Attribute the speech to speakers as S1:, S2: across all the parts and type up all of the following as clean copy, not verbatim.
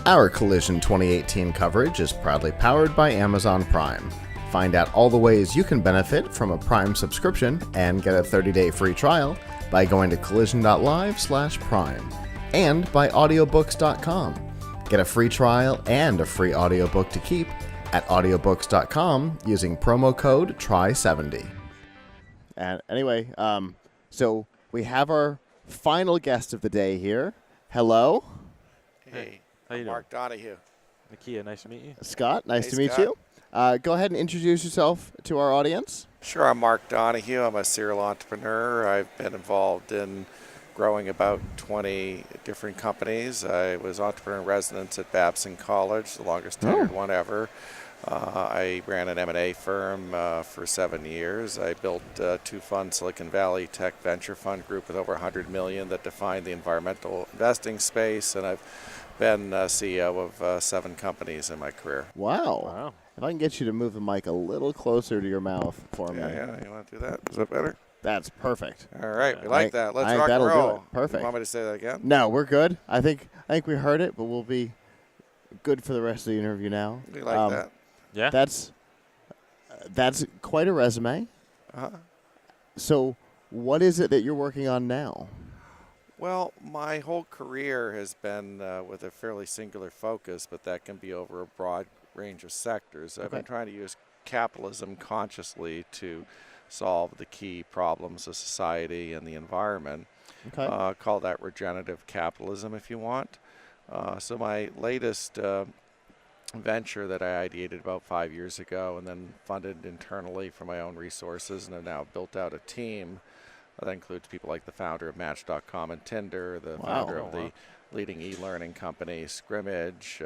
S1: Our Collision 2018 coverage is proudly powered by Amazon Prime. Find out all the ways you can benefit from a Prime subscription and get a 30-day free trial by going to collision.live/prime and by audiobooks.com. Get a free trial and a free audiobook to keep at audiobooks.com using promo code TRY70. And anyway, so we have our final guest of the day here. Hello.
S2: Hey,
S3: How you doing?
S2: Mark Donahue.
S3: Nakia, nice to meet you.
S1: Scott, nice
S2: Hey,
S1: to meet
S2: Scott.
S1: you. Go ahead and introduce yourself to our audience.
S2: Sure, I'm Mark Donahue. I'm a serial entrepreneur. I've been involved in growing about 20 different companies. I was entrepreneur in residence at Babson College, the longest tenured one ever. I ran an M&A firm for 7 years. I built two funds, Silicon Valley Tech Venture Fund Group with over 100 million that defined the environmental investing space, and I've been CEO of 7 companies in my career.
S1: Wow. If I can get you to move the mic a little closer to your mouth for me.
S2: Yeah, you want to do that? Is that better?
S1: That's perfect.
S2: All right, we like that. Let's
S1: I think
S2: rock and
S1: that'll do
S2: roll.
S1: it. Perfect.
S2: You want me to say that again?
S1: No, we're good. I think we heard it, but we'll be good for the rest of the interview now.
S2: We like that.
S3: Yeah.
S1: That's quite a resume.
S2: Uh-huh.
S1: So what is it that you're working on now?
S2: Well, my whole career has been with a fairly singular focus, but that can be over a broad range of sectors. I've been trying to use capitalism consciously to solve the key problems of society and the environment. Call that regenerative capitalism if you want. So my latest venture that I ideated about 5 years ago and then funded internally from my own resources and have now built out a team that includes people like the founder of Match.com and Tinder, the founder of the leading e-learning company, Scrimmage,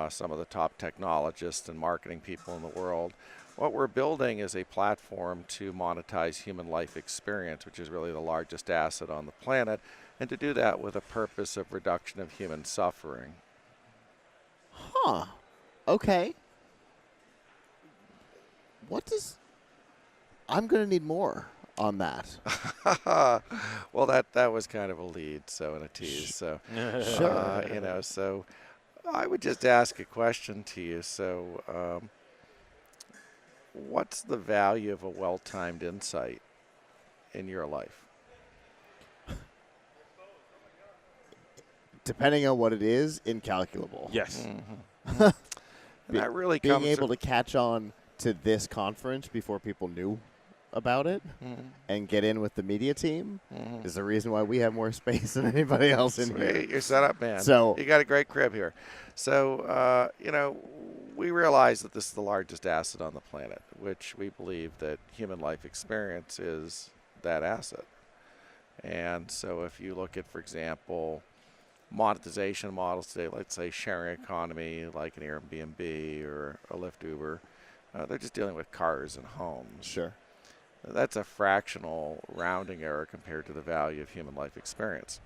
S2: some of the top technologists and marketing people in the world. What we're building is a platform to monetize human life experience, which is really the largest asset on the planet, and to do that with a purpose of reduction of human suffering.
S1: Huh. Okay. I'm going to need more on that.
S2: Well, that was kind of a lead, so and a tease. So,
S1: Sure.
S2: So I would just ask a question to you. So, what's the value of a well-timed insight in your life?
S1: Depending on what it is, incalculable.
S3: Yes.
S2: Mm-hmm. And that really
S1: being
S2: comes
S1: able to catch on to this conference before people knew about it and get in with the media team is the reason why we have more space than anybody else in here.
S2: You're set up, man.
S1: So
S2: you got a great crib here. So, we realize that this is the largest asset on the planet, which we believe that human life experience is that asset. And so if you look at, for example, monetization models today, let's say sharing economy like an Airbnb or a Lyft Uber, they're just dealing with cars and homes.
S1: Sure.
S2: That's a fractional rounding error compared to the value of human life experience.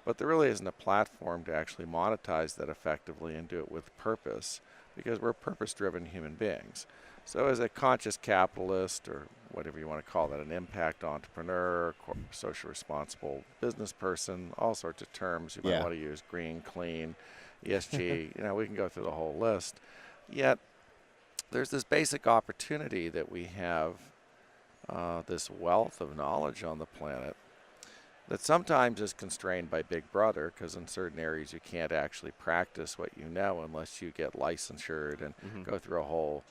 S2: But there really isn't a platform to actually monetize that effectively and do it with purpose, because we're purpose-driven human beings. So as a conscious capitalist, or whatever you want to call that, an impact entrepreneur, social responsible business person, all sorts of terms you might want to use, green, clean, ESG, we can go through the whole list. Yet there's this basic opportunity that we have, this wealth of knowledge on the planet that sometimes is constrained by Big Brother, because in certain areas you can't actually practice what you know unless you get licensed and go through a whole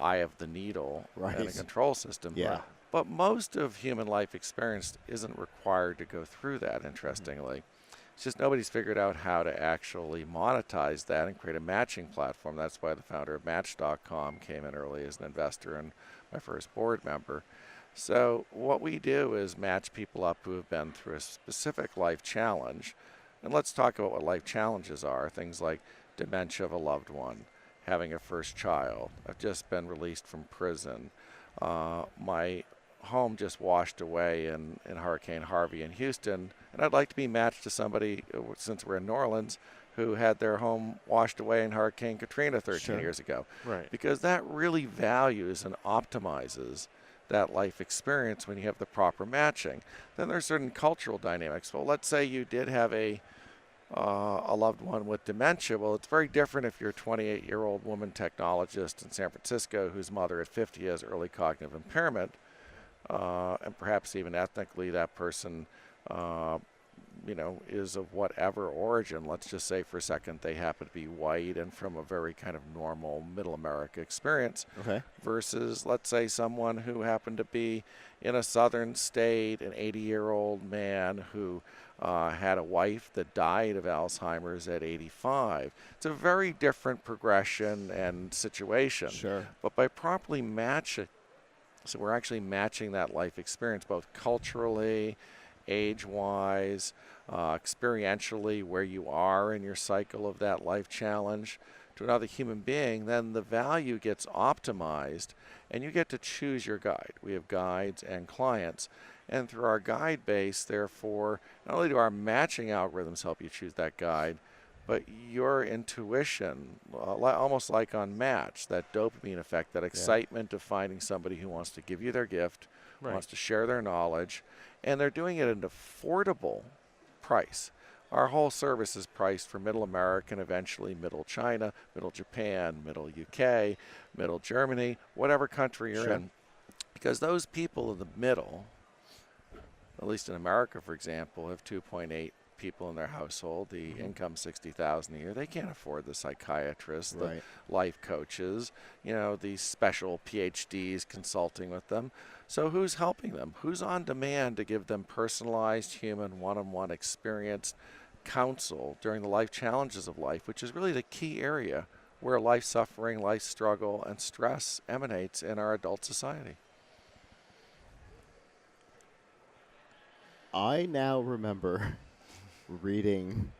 S2: eye of the needle and a control system.
S1: Yeah.
S2: But most of human life experience isn't required to go through that, interestingly. It's just nobody's figured out how to actually monetize that and create a matching platform. That's why the founder of Match.com came in early as an investor and my first board member. So what we do is match people up who have been through a specific life challenge. And let's talk about what life challenges are. Things like dementia of a loved one, having a first child. I've just been released from prison. My home just washed away in Hurricane Harvey in Houston, and I'd like to be matched to somebody, since we're in New Orleans, who had their home washed away in Hurricane Katrina 13 years ago.
S3: Right.
S2: Because that really values and optimizes that life experience when you have the proper matching. Then there's certain cultural dynamics. Well, let's say you did have a a loved one with dementia. Well, it's very different if you're a 28-year-old woman technologist in San Francisco whose mother at 50 has early cognitive impairment, and perhaps even ethnically that person is of whatever origin. Let's just say for a second they happen to be white and from a very kind of normal middle America experience.
S1: Okay.
S2: Versus, let's say, someone who happened to be in a southern state, an 80-year-old man who had a wife that died of Alzheimer's at 85. It's a very different progression and situation.
S1: Sure.
S2: But by properly matching, so we're actually matching that life experience both culturally, age-wise, experientially, where you are in your cycle of that life challenge to another human being, then the value gets optimized and you get to choose your guide. We have guides and clients, and through our guide base, therefore, not only do our matching algorithms help you choose that guide, but your intuition, almost like on Match, that dopamine effect, that excitement of finding somebody who wants to give you their gift, wants to share their knowledge, and they're doing it at an affordable price. Our whole service is priced for middle America and eventually middle China, middle Japan, middle UK, middle Germany, whatever country you're in. Because those people in the middle, at least in America, for example, have 2.8 people in their household, the income $60,000 a year. They can't afford the psychiatrists, the life coaches, these special PhDs consulting with them. So who's helping them? Who's on demand to give them personalized, human, one-on-one experienced counsel during the life challenges of life, which is really the key area where life suffering, life struggle, and stress emanates in our adult society.
S1: I now remember reading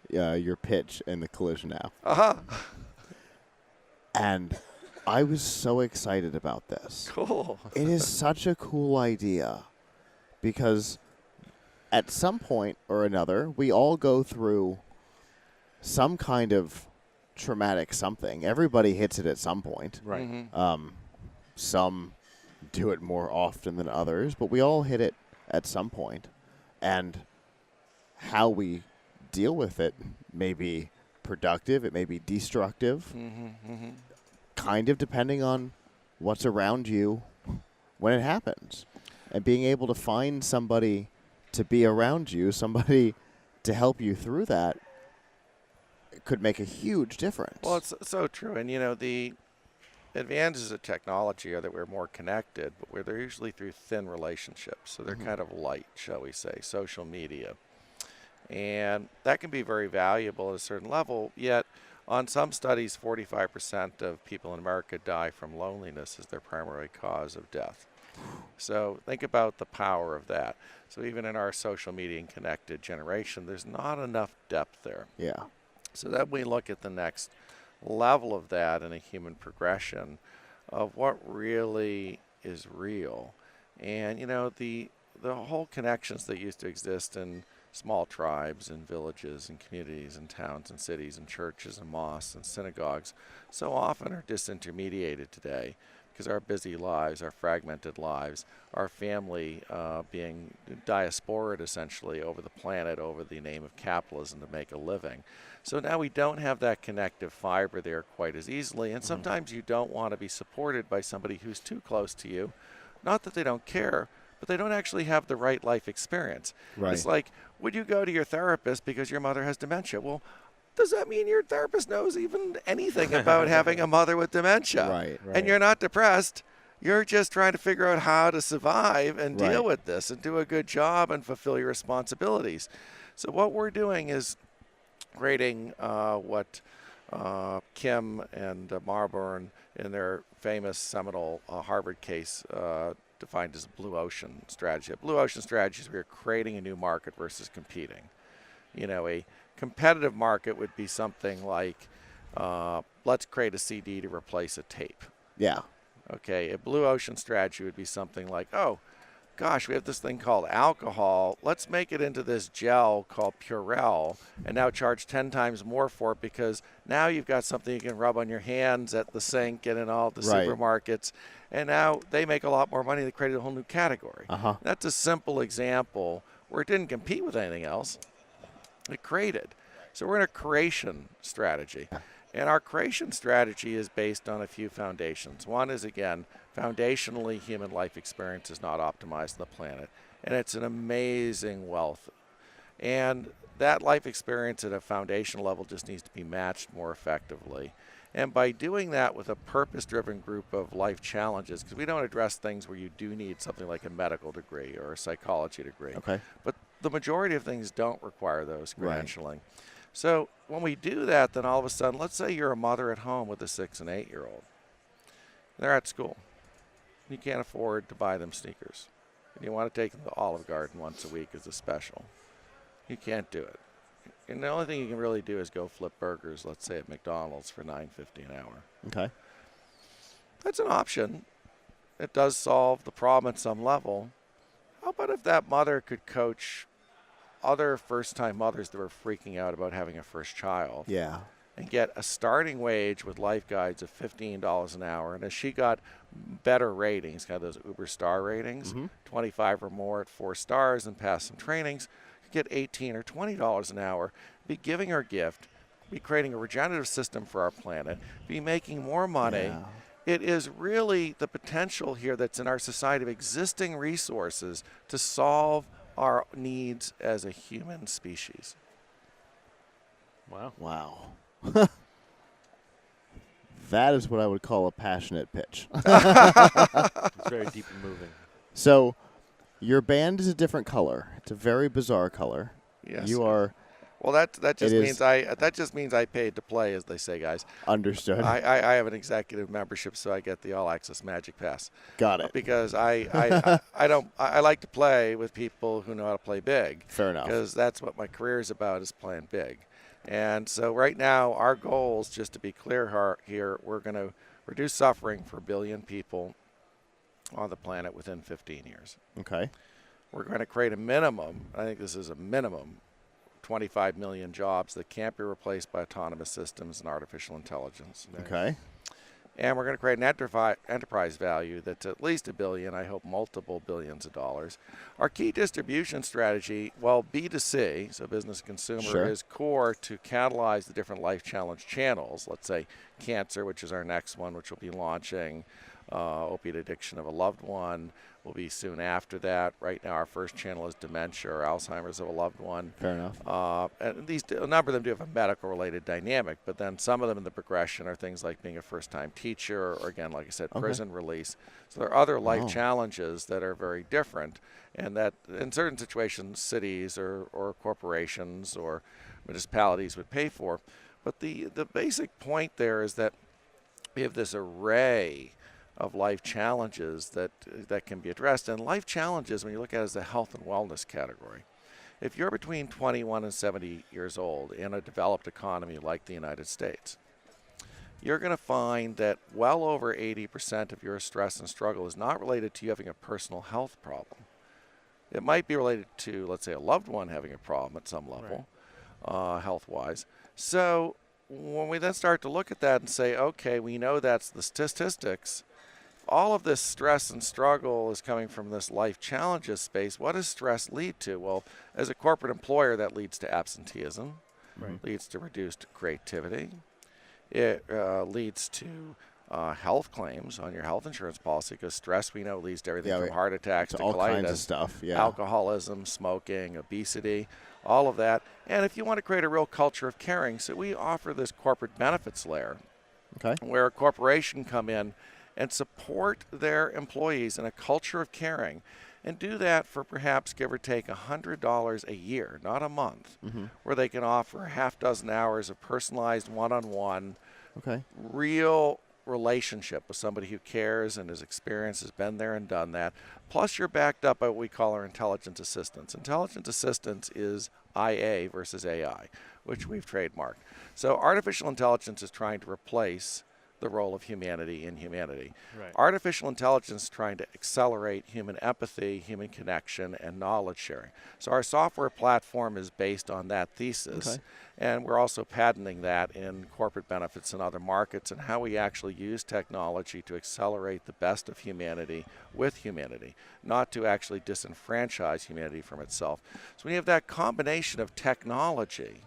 S1: your pitch in the Collision app. And I was so excited about this.
S2: Cool.
S1: It is such a cool idea because at some point or another, we all go through some kind of traumatic something. Everybody hits it at some point.
S2: Right.
S1: Some do it more often than others, but we all hit it at some point. And how we deal with it may be productive, it may be destructive, kind of depending on what's around you when it happens. And being able to find somebody to be around you, somebody to help you through that, could make a huge difference.
S2: Well, it's so true. And, the advantages of technology are that we're more connected, but they're usually through thin relationships. So they're kind of light, shall we say, social media. And that can be very valuable at a certain level, yet on some studies, 45% of people in America die from loneliness as their primary cause of death. So think about the power of that. So even in our social media and connected generation, there's not enough depth there.
S1: Yeah.
S2: So then we look at the next level of that in a human progression of what really is real. And, the whole connections that used to exist in small tribes and villages and communities and towns and cities and churches and mosques and synagogues so often are disintermediated today because our busy lives, our fragmented lives, our family being diasporaed essentially over the planet over the name of capitalism to make a living. So now we don't have that connective fiber there quite as easily, and sometimes you don't want to be supported by somebody who's too close to you. Not that they don't care, but they don't actually have the right life experience.
S1: Right.
S2: It's like, would you go to your therapist because your mother has dementia? Well, does that mean your therapist knows even anything about having a mother with dementia?
S1: Right.
S2: And you're not depressed. You're just trying to figure out how to survive and deal with this and do a good job and fulfill your responsibilities. So what we're doing is creating what Kim and Marburn in their famous seminal Harvard case defined as blue ocean strategy. Blue ocean strategy is we're creating a new market versus competing. A competitive market would be something like, let's create a CD to replace a tape.
S1: Yeah.
S2: Okay, a blue ocean strategy would be something like, oh, gosh, we have this thing called alcohol. Let's make it into this gel called Purell and now charge 10 times more for it because now you've got something you can rub on your hands at the sink and in all the supermarkets. And now they make a lot more money. They created a whole new category. That's a simple example where it didn't compete with anything else. created. So we're in a creation strategy. And our creation strategy is based on a few foundations. One is, again, foundationally, human life experience is not optimized on the planet. And it's an amazing wealth. And that life experience at a foundation level just needs to be matched more effectively. And by doing that with a purpose-driven group of life challenges, because we don't address things where you do need something like a medical degree or a psychology degree.
S1: Okay.
S2: But the majority of things don't require those credentialing.
S1: Right.
S2: So when we do that, then all of a sudden, let's say you're a mother at home with a 6 and 8-year-old. They're at school. You can't afford to buy them sneakers. And you want to take them to Olive Garden once a week as a special. You can't do it. And the only thing you can really do is go flip burgers, let's say at McDonald's, for $9.50 an hour.
S1: Okay.
S2: That's an option. It does solve the problem at some level. How about if that mother could coach other first-time mothers that were freaking out about having a first child?
S1: Yeah.
S2: And get a starting wage with LifeGuides of $15 an hour. And as she got better ratings, kind of those Uber star ratings, 25 or more at 4 stars and pass some trainings, get $18 or $20 an hour, be giving her a gift, be creating a regenerative system for our planet, be making more money.
S1: Yeah.
S2: It is really the potential here that's in our society of existing resources to solve our needs as a human species.
S3: Wow.
S1: Wow. That is what I would call a passionate pitch.
S3: It's very deep and moving.
S1: So, your band is a different color. It's a very bizarre color.
S2: Yes.
S1: You are
S2: Well, that just
S1: It
S2: means that just means I paid to play, as they say, guys.
S1: understood.
S2: I have an executive membership, so I get the All Access Magic Pass.
S1: Got it.
S2: Because I like to play with people who know how to play big.
S1: Fair enough.
S2: Because that's what my career is about, is playing big. And so right now, our goals, just to be clear here, we're going to reduce suffering for 1 billion people on the planet within 15 years.
S1: Okay.
S2: We're going to create a minimum, I think this is a minimum, 25 million jobs that can't be replaced by autonomous systems and artificial intelligence.
S1: Okay.
S2: And we're going to create an enterprise value that's at least $1 billion, I hope multiple billions of dollars. Our key distribution strategy, well, B2C, so business consumer,
S1: Sure.
S2: is core to catalyze the different life challenge channels. Let's say cancer, which is our next one, which will be launching. Opiate addiction of a loved one will be soon after that. Right now, our first channel is dementia or Alzheimer's of a loved one.
S1: Fair enough.
S2: And a number of them do have a medical-related dynamic, but then some of them in the progression are things like being a first-time teacher, or again, like I said, prison release. So there are other life challenges that are very different, and that in certain situations, cities or corporations or municipalities would pay for. But the basic point there is that we have this array of life challenges that can be addressed. And life challenges, when you look at it as a health and wellness category, if you're between 21 and 70 years old in a developed economy like the United States, you're going to find that well over 80% of your stress and struggle is not related to you having a personal health problem. It might be related to, let's say, a loved one having a problem at some level, health-wise. So when we then start to look at that and say, okay, we know that's the statistics, all of this stress and struggle is coming from this life challenges space. What does stress lead to? Well, as a corporate employer, that leads to absenteeism, leads to reduced creativity. It leads to health claims on your health insurance policy, because stress, we know, leads to everything from heart attacks to
S1: all
S2: colitis,
S1: kinds of stuff. Yeah.
S2: alcoholism, smoking, obesity, all of that. And if you want to create a real culture of caring, so we offer this corporate benefits layer, where a corporation come in and support their employees in a culture of caring, and do that for perhaps, give or take, $100 a year, not a month, where they can offer a half dozen hours of personalized one-on-one, real relationship with somebody who cares and is experienced, has been there and done that. Plus, you're backed up by what we call our intelligence assistance. Intelligence assistance is IA versus AI, which we've trademarked. So artificial intelligence is trying to replace the role of humanity in humanity.
S3: Right.
S2: Artificial intelligence is trying to accelerate human empathy, human connection, and knowledge sharing. So our software platform is based on that thesis.
S1: Okay.
S2: And we're also patenting that in corporate benefits and other markets, and how we actually use technology to accelerate the best of humanity with humanity, not to actually disenfranchise humanity from itself. So when you have that combination of technology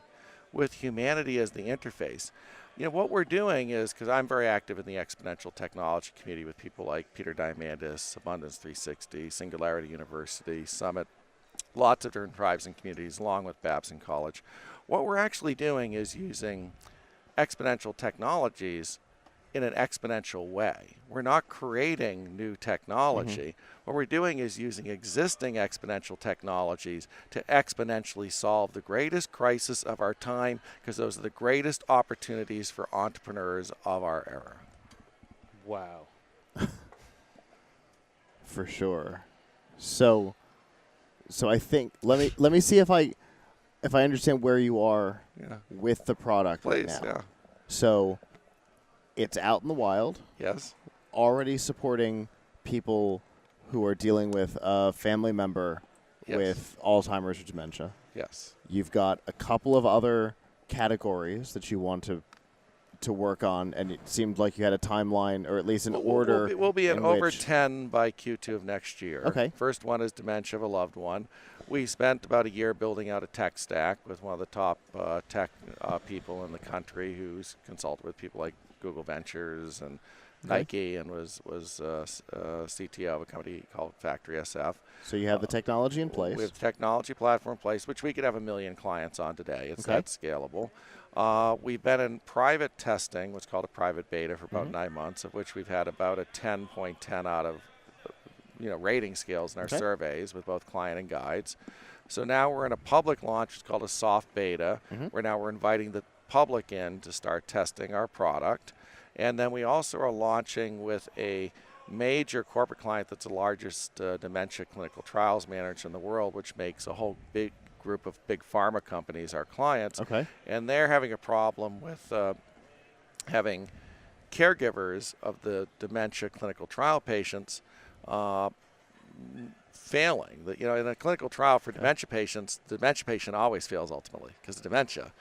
S2: with humanity as the interface, what we're doing is, because I'm very active in the exponential technology community with people like Peter Diamandis, Abundance 360, Singularity University, Summit, lots of different tribes and communities, along with Babson College. What we're actually doing is using exponential technologies in an exponential way. We're not creating new technology. What we're doing is using existing exponential technologies to exponentially solve the greatest crisis of our time, because those are the greatest opportunities for entrepreneurs of our era.
S3: Wow.
S1: For sure. So I think let me see if I understand where you are with the product right
S2: Please,
S1: now.
S2: yeah.
S1: So it's out in the wild,
S2: Yes.
S1: already supporting people who are dealing with a family member
S2: Yes.
S1: with Alzheimer's or dementia.
S2: Yes.
S1: You've got a couple of other categories that you want to work on, and it seemed like you had a timeline, or at least an order.
S2: We'll be in
S1: in
S2: over
S1: which-
S2: 10 by Q2 of next year.
S1: Okay.
S2: First one is dementia of a loved one. We spent about a year building out a tech stack with one of the top tech people in the country, who's consulted with people like Google Ventures and Nike, and was CTO of a company called Factory SF.
S1: So you have the technology in place.
S2: We have the technology platform in place, which we could have 1 million clients on today. It's
S1: Okay.
S2: that scalable. We've been in private testing, what's called a private beta, for about 9 months, of which we've had about a 10.10 out of rating scales in our
S1: Okay.
S2: surveys with both client and guides. So now we're in a public launch. It's called a soft beta, where now we're inviting the public in to start testing our product. And then we also are launching with a major corporate client that's the largest dementia clinical trials manager in the world, which makes a whole big group of big pharma companies our clients.
S1: Okay.
S2: And they're having a problem with having caregivers of the dementia clinical trial patients failing. In a clinical trial for dementia patients, the dementia patient always fails ultimately because of dementia.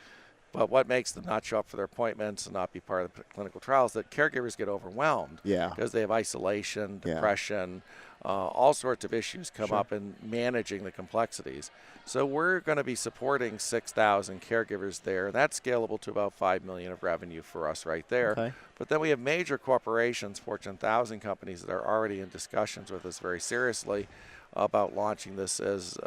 S2: But what makes them not show up for their appointments and not be part of the clinical trials is that caregivers get overwhelmed because they have isolation, depression, all sorts of issues come up in managing the complexities. So we're going to be supporting 6,000 caregivers there. That's scalable to about $5 million of revenue for us right there.
S1: Okay.
S2: But then we have major corporations, Fortune 1000 companies, that are already in discussions with us very seriously about launching this as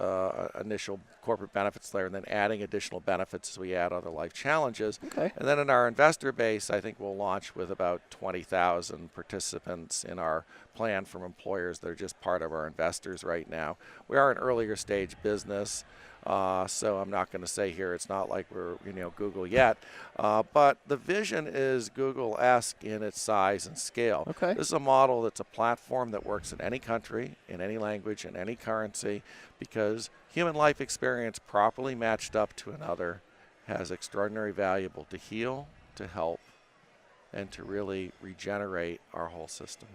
S2: initial corporate benefits layer, and then adding additional benefits as we add other life challenges.
S1: Okay.
S2: And then in our investor base, I think we'll launch with about 20,000 participants in our plan from employers that are just part of our investors right now. We are an earlier stage business, so I'm not going to say here it's not like we're Google yet, but the vision is Google-esque in its size and scale.
S1: Okay.
S2: This is a model that's a platform that works in any country, in any language, in any currency, because human life experience properly matched up to another has extraordinary value to heal, to help, and to really regenerate our whole system.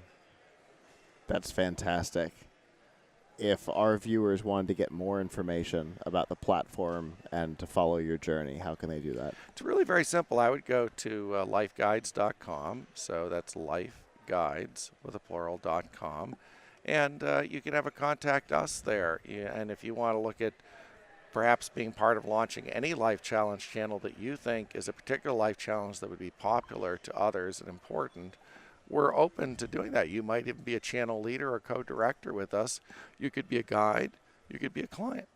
S1: That's fantastic. If our viewers wanted to get more information about the platform and to follow your journey, how can they do that?
S2: It's really very simple. I would go to LifeGuides.com. So that's LifeGuides with a plural.com. And you can have a contact us there. And if you want to look at perhaps being part of launching any life challenge channel that you think is a particular life challenge that would be popular to others and important, we're open to doing that. You might even be a channel leader or co-director with us. You could be a guide. You could be a client.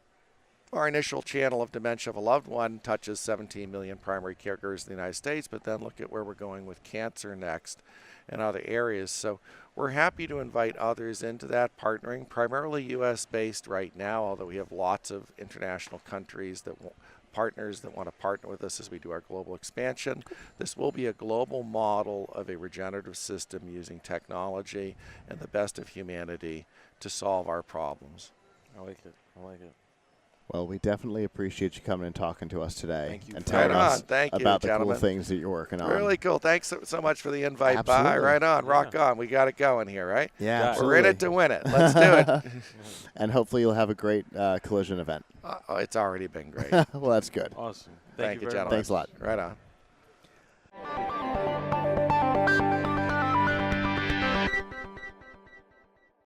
S2: Our initial channel of dementia of a loved one touches 17 million primary caregivers in the United States, but then look at where we're going with cancer next and other areas. So we're happy to invite others into that, partnering, primarily U.S.-based right now, although we have lots of international countries that partners that want to partner with us as we do our global expansion. This will be a global model of a regenerative system using technology and the best of humanity to solve our problems.
S3: I like it. I like it.
S1: Well, we definitely appreciate you coming and talking to us today.
S3: Thank you
S1: and
S3: for
S1: telling
S2: having
S1: us
S2: us. Thank you,
S1: about the cool
S2: gentlemen.
S1: things that you're working on.
S2: Really cool. Thanks so much for the invite. Bye.
S1: Absolutely.
S2: Right on.
S3: Yeah.
S2: Rock on. We got it going here, right?
S1: Yeah,
S3: Got it.
S1: absolutely.
S2: We're in it to win it. Let's do it.
S1: And hopefully you'll have a great collision event.
S2: Oh, it's already been great.
S1: Well, that's good.
S3: Awesome.
S2: Thank you,
S3: very
S2: gentlemen.
S3: much.
S1: Thanks a lot.
S2: Right on.